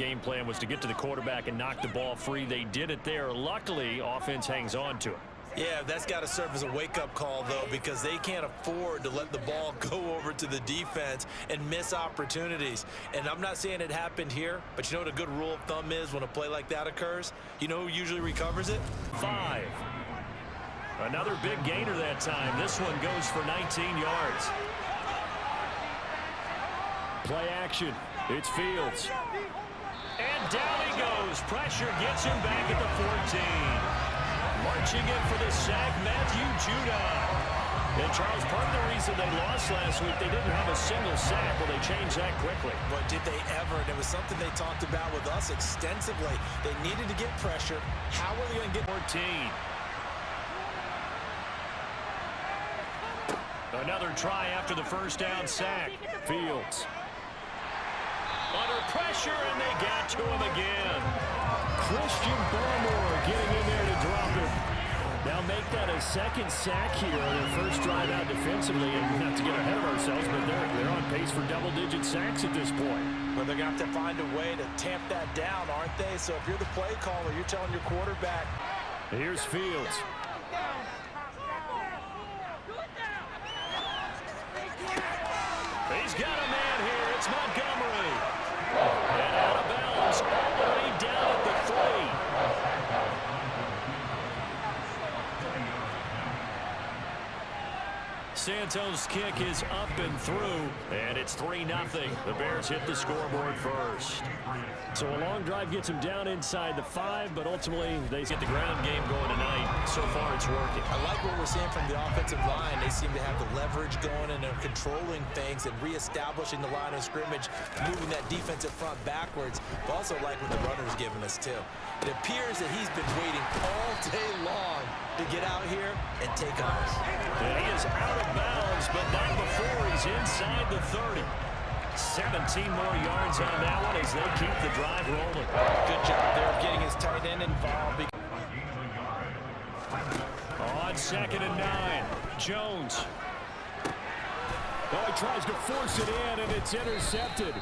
game plan was to get to the quarterback and knock the ball free. They did it there. Luckily, offense hangs on to it. Yeah, that's got to serve as a wake-up call, though, because they can't afford to let the ball go over to the defense and miss opportunities. And I'm not saying it happened here, but you know what a good rule of thumb is when a play like that occurs? You know who usually recovers it? 5. Another big gainer that time. This one goes for 19 yards. Play action. It's Fields. And down he goes. Pressure gets him back at the 14. Marching in for the sack, Matthew Judah. And Charles, part of the reason they lost last week, they didn't have a single sack. Well, they changed that quickly. But did they ever? And it was something they talked about with us extensively. They needed to get pressure. How are they going to get 14? Another try after the first down sack. Fields. Under pressure, and they got to him again. Christian Barmore getting in there to drop it. Now make that a second sack here on their first drive out defensively. And not to get ahead of ourselves, but they're on pace for double-digit sacks at this point. But they're going to have to find a way to tamp that down, aren't they? So if you're the play caller, you're telling your quarterback. Here's Fields. He's got a man here. It's Montgomery. And out of bounds all the way down at the 3. Santos' kick is up and through, and it's 3-0. The Bears hit the scoreboard first. So a long drive gets them down inside the 5, but ultimately they get the ground game going tonight. So far it's working. I like what we're seeing from the offensive line. They seem to have the leverage going, and they're controlling things and reestablishing the line of scrimmage, moving that defensive front backwards. But also like what the runner's giving us too. It appears that he's been waiting all day long to get out here and take off. And he is out of bounds, but not before he's inside the 30. 17 more yards on that one as they keep the drive rolling. Good job there of getting his tight end involved. On 2nd and 9, Jones. Oh, he tries to force it in, and it's intercepted.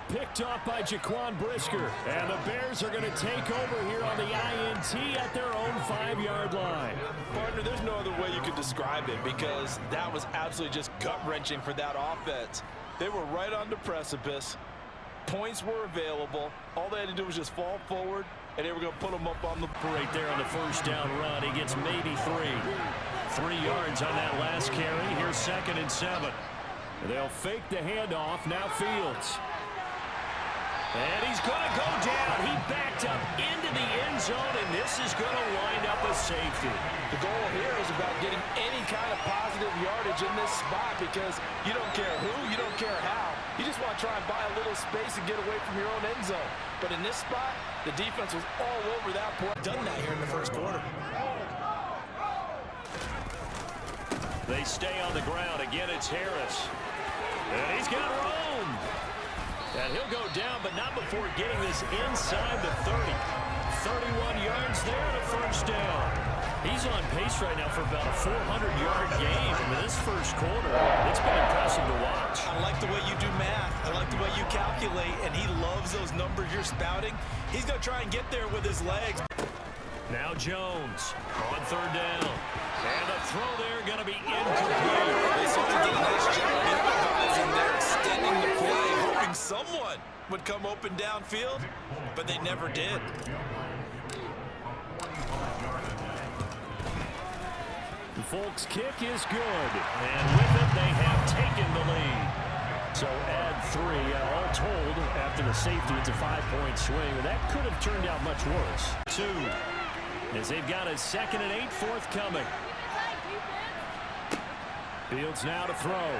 Picked off by Jaquan Brisker. And the Bears are going to take over here on the INT at their own 5-yard line. Partner, there's no other way you could describe it because that was absolutely just gut-wrenching for that offense. They were right on the precipice. Points were available. All they had to do was just fall forward, and they were going to put them up on the right there on the first down run. He gets maybe 3. 3 yards on that last carry. Here's 2nd and 7. They'll fake the handoff. Now Fields. And he's going to go down. He backed up into the end zone, and this is going to wind up a safety. The goal here is about getting any kind of positive yardage in this spot because you don't care who, you don't care how. You just want to try and buy a little space and get away from your own end zone. But in this spot, the defense was all over that point. Done that here in the first quarter. They stay on the ground. Again, it's Harris. And he's got Rome. And he'll go down, but not before getting this inside the 30. 31 yards there and a first down. He's on pace right now for about a 400-yard game. In this first quarter, it's been impressive to watch. I like the way you do math. I like the way you calculate, and he loves those numbers you're spouting. He's going to try and get there with his legs. Now Jones on 3rd down. And the throw there going to be incomplete. They certainly did a nice job improvising there, extending the play, hoping someone would come open downfield, but they never did. The Folks' kick is good, and with it, they have taken the lead. So add 3, all told, after the safety, it's a 5-point swing. That could have turned out much worse. 2, as they've got a 2nd and 8 forthcoming. Fields now to throw.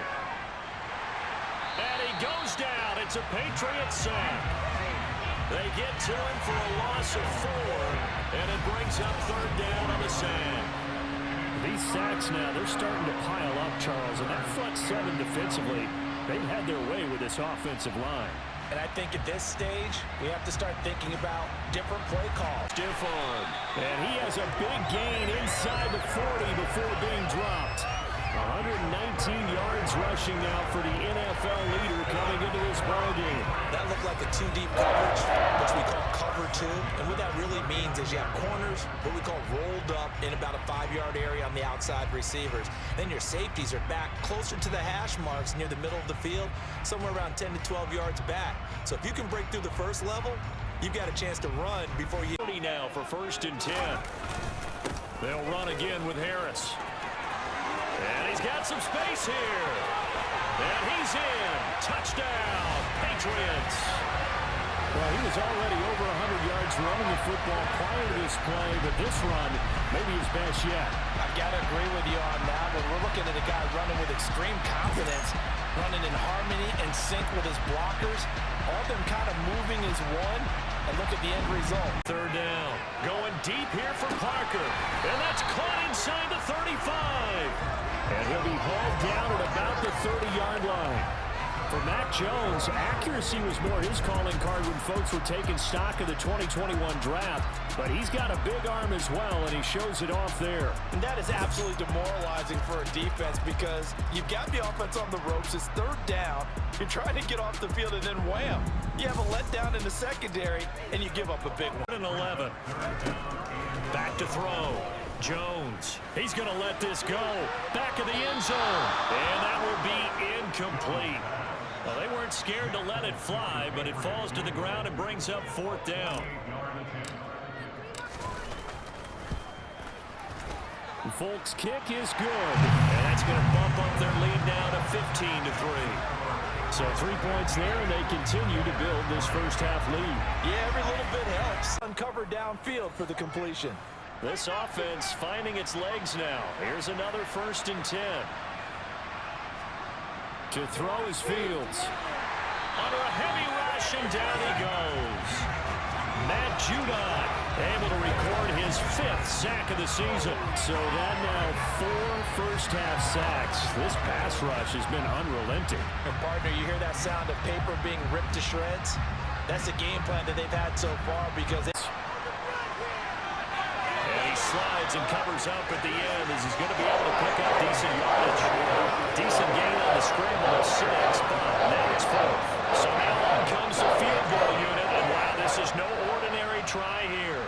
And he goes down. It's a Patriots sack. They get to him for a loss of 4, and it brings up 3rd down on the sack. These sacks now, they're starting to pile up, Charles, and that front 7 defensively, they've had their way with this offensive line. And I think at this stage, we have to start thinking about different play calls. Stiff arm. And he has a big gain inside the 40 before being dropped. 119 yards rushing now for the NFL leader coming into this ballgame. That looked like a two-deep coverage, which we call cover two. And what that really means is you have corners, what we call rolled up in about a 5-yard area on the outside receivers. Then your safeties are back closer to the hash marks near the middle of the field, somewhere around 10 to 12 yards back. So if you can break through the first level, you've got a chance to run before you... Now for 1st and 10. They'll run again with Harris. And he's got some space here. And he's in. Touchdown, Patriots. Well, he was already over 100 yards running the football prior to this play, but this run may be his best yet. I've got to agree with you on that one. We're looking at a guy running with extreme confidence, running in harmony and sync with his blockers. All of them kind of moving as one. And look at the end result. 3rd down. Going deep here for Parker. And that's caught inside the 35. And he'll be hauled down at about the 30-yard line. For Mac Jones, accuracy was more his calling card when folks were taking stock of the 2021 draft. But he's got a big arm as well, and he shows it off there. And that is absolutely demoralizing for a defense because you've got the offense on the ropes. It's 3rd down. You're trying to get off the field, and then wham. You have a letdown in the secondary, and you give up a big one. 11. Back to throw. Jones. He's going to let this go. Back of the end zone. And that will be incomplete. Well, they weren't scared to let it fly, but it falls to the ground and brings up 4th down. Folks' kick is good. And that's going to bump up their lead now to 15-3. So 3 points there, and they continue to build this first half lead. Yeah, every little bit helps. Uncovered downfield for the completion. This offense finding its legs now. Here's another 1st and 10. To throw is Fields. Under a heavy rush, and down he goes. Matt Judon able to record his 5th sack of the season. So that now 4 first-half sacks. This pass rush has been unrelenting. And partner, you hear that sound of paper being ripped to shreds? That's the game plan that they've had so far because it's... And he slides and covers up at the end as he's going to be able to pick up decent yardage. Decent gain on the scramble of 6, but now it's 4th. So now on comes the field goal unit, and wow, this is no ordinary try here.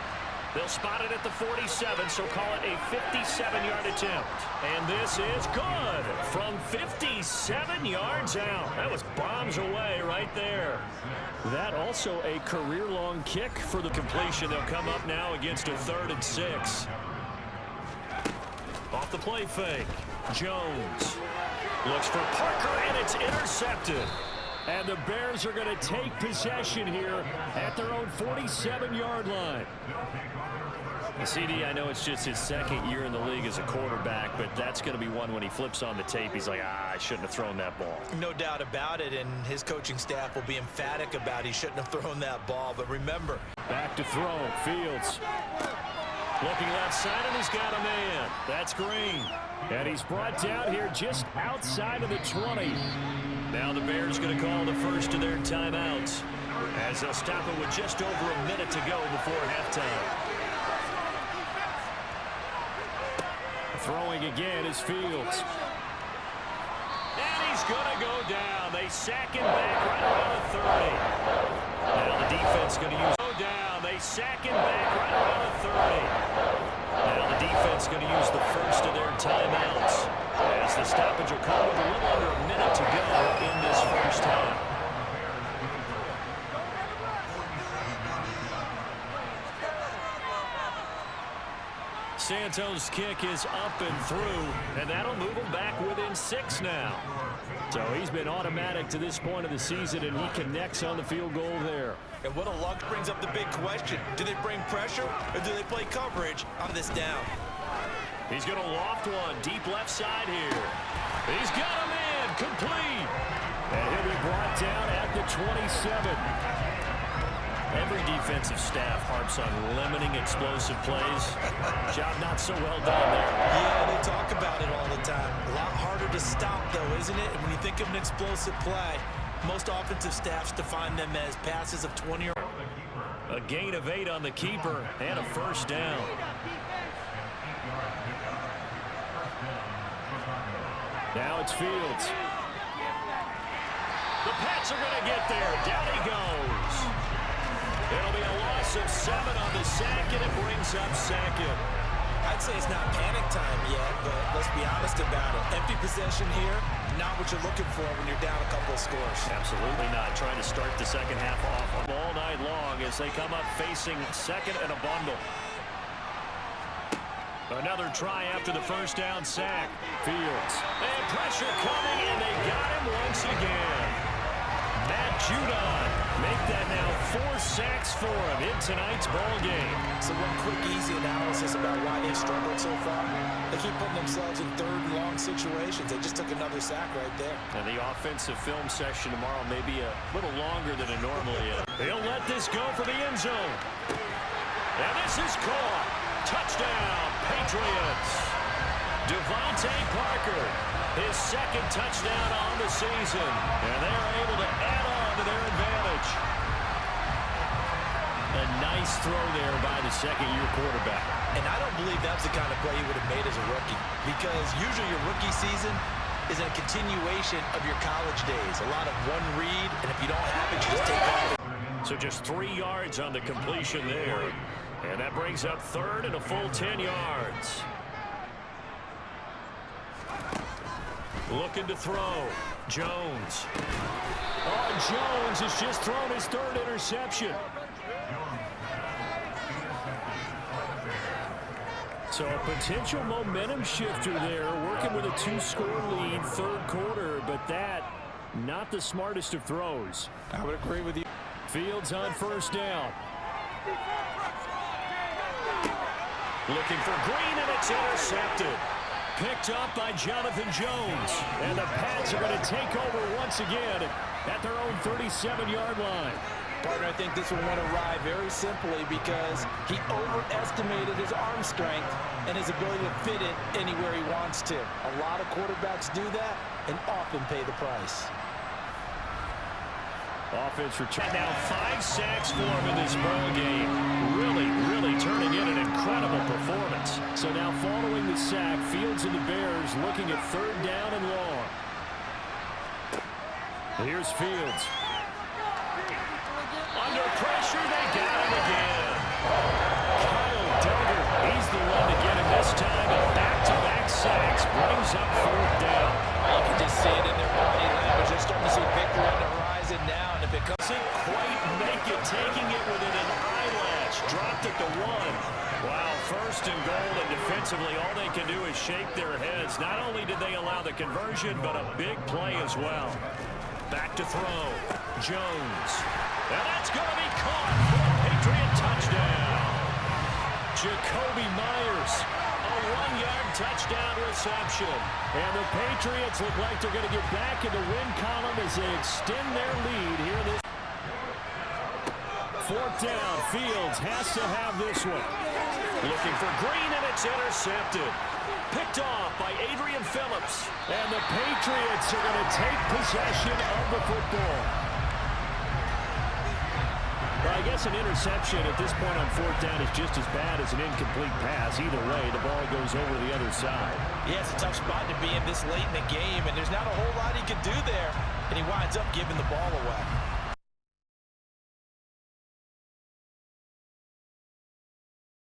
They'll spot it at the 47, so call it a 57-yard attempt. And this is good from 57 yards out. That was bombs away right there. That also a career-long kick for the completion. They'll come up now against a 3rd and 6. Off the play fake. Jones looks for Parker, and it's intercepted. And the Bears are going to take possession here at their own 47-yard line. CD, I know it's just his 2nd year in the league as a quarterback, but that's going to be one when he flips on the tape. He's like, I shouldn't have thrown that ball. No doubt about it, and his coaching staff will be emphatic about he shouldn't have thrown that ball. But remember, back to throw. Fields looking left side, and he's got a man. That's Green. And he's brought down here just outside of the 20. Now the Bears going to call the first of their timeouts as they'll stop it with just over a minute to go before halftime. Throwing again is Fields. And he's going to go down. They sack him back right around the 30. Now the defense going to use go down. They sack him back right around the 30. Now the defense going to use the first of their timeouts as the stoppage will come with a little under a minute to go in this first half. Santos' kick is up and through, and that'll move him back within 6 now. So he's been automatic to this point of the season, and he connects on the field goal there. And what a luck brings up the big question. Do they bring pressure, or do they play coverage on this down? He's going to loft one deep left side here. He's got him in, complete. And he'll be brought down at the 27. Every defensive staff harps on limiting explosive plays. Job not so well done there. Yeah, they talk about it all the time. A lot harder to stop, though, isn't it? And when you think of an explosive play, most offensive staffs define them as passes of 20 or... A gain of 8 on the keeper and a first down. Now it's Fields. The Pats are going to get there. Down he goes. It'll be a loss of 7 on the sack, and it brings up second. I'd say it's not panic time yet, but let's be honest about it. Empty possession here, not what you're looking for when you're down a couple of scores. Absolutely not. Trying to start the second half off all night long as they come up facing second and a bundle. Another try after the first down sack. Fields. And pressure coming, and they got him once again. Matt Judon make that now 4 sacks for him in tonight's ball game. So one quick, easy analysis about why they've struggled so far. They keep putting themselves in third and long situations. They just took another sack right there. And the offensive film session tomorrow may be a little longer than it normally is. He'll let this go for the end zone. And this is caught. Touchdown, Patriots. Devontae Parker, his second touchdown on the season. And they're able to add on to their advantage. A nice throw there by the second-year quarterback. And I don't believe that's the kind of play he would have made as a rookie, because usually your rookie season is a continuation of your college days. A lot of one read, and if you don't have it, you just take off. So just 3 yards on the completion there. And that brings up third and a full 10 yards. Looking to throw. Jones. Oh, Jones has just thrown his 3rd interception. So a potential momentum shifter there, working with a 2-score lead, 3rd quarter, but that, not the smartest of throws. I would agree with you. Fields on first down. Looking for Green, and it's intercepted. Picked up by Jonathan Jones. And the Pats are going to take over once again at their own 37-yard line. Partner, I think this one went awry very simply because he overestimated his arm strength and his ability to fit it anywhere he wants to. A lot of quarterbacks do that and often pay the price. Offense return. Now 5 sacks for him in this ball game. Really turning in an incredible performance. So now following the sack, Fields and the Bears looking at 3rd down and long. Here's Fields. Under pressure, they got him again. Kyle Duggar, he's the one to get him this time. And back-to-back sacks brings up 4th down. You can just see it in their body language. They're starting to see victory on the horizon now. And if it comes, doesn't quite make it, taking it within an eyelash. Dropped at the 1. Wow, 1st and goal, and defensively, all they can do is shake their heads. Not only did they allow the conversion, but a big play as well. Back to throw. Jones. And that's going to be caught for a Patriot touchdown. Jacoby Myers, a 1-yard touchdown reception. And the Patriots look like they're going to get back in the win column as they extend their lead here. This 4th down, Fields has to have this one. Looking for Green, and it's intercepted. Picked off by Adrian Phillips. And the Patriots are going to take possession of the football. Well, I guess an interception at this point on 4th down is just as bad as an incomplete pass. Either way, the ball goes over the other side. Yeah, it's a tough spot to be in this late in the game, and there's not a whole lot he can do there, and he winds up giving the ball away.